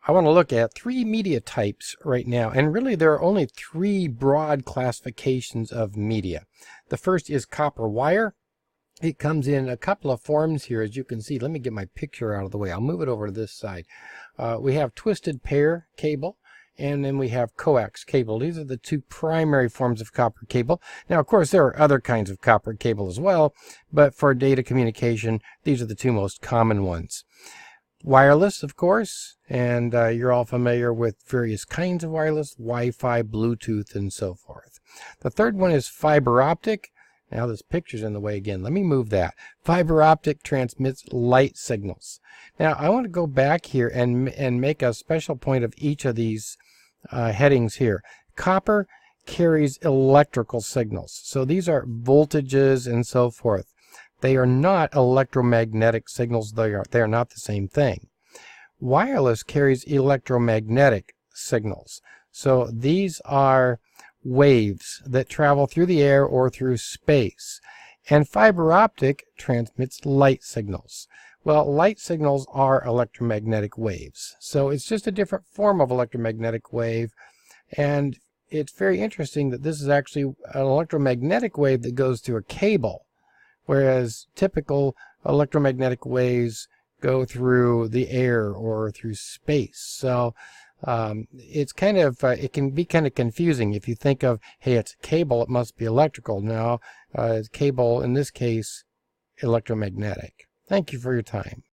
I want to look at three media types right now, and really there are only three broad classifications of media. The first is copper wire. It comes in a couple of forms here, as you can see. Let me get my picture out of the way. I'll move it over to this side. We have twisted pair cable, and then we have coax cable. These are the two primary forms of copper cable. Now, of course, there are other kinds of copper cable as well, but for data communication, these are the two most common ones. Wireless, of course, and you're all familiar with various kinds of wireless, Wi-Fi, Bluetooth, and so forth. The third one is fiber optic. Now this picture's in the way again. Let me move that. Fiber optic transmits light signals. Now I want to go back here and make a special point of each of these headings here. Copper carries electrical signals. So these are voltages and so forth. They are not electromagnetic signals. They are not the same thing. Wireless carries electromagnetic signals. So these are waves that travel through the air or through space. And fiber optic transmits light signals. Well, light signals are electromagnetic waves. So it's just a different form of electromagnetic wave. And it's very interesting that this is actually an electromagnetic wave that goes through a cable, whereas typical electromagnetic waves go through the air or through space. So it's kind of it can be kind of confusing if you think of, hey, it's a cable, it must be electrical. No, cable in this case electromagnetic. Thank you for your time.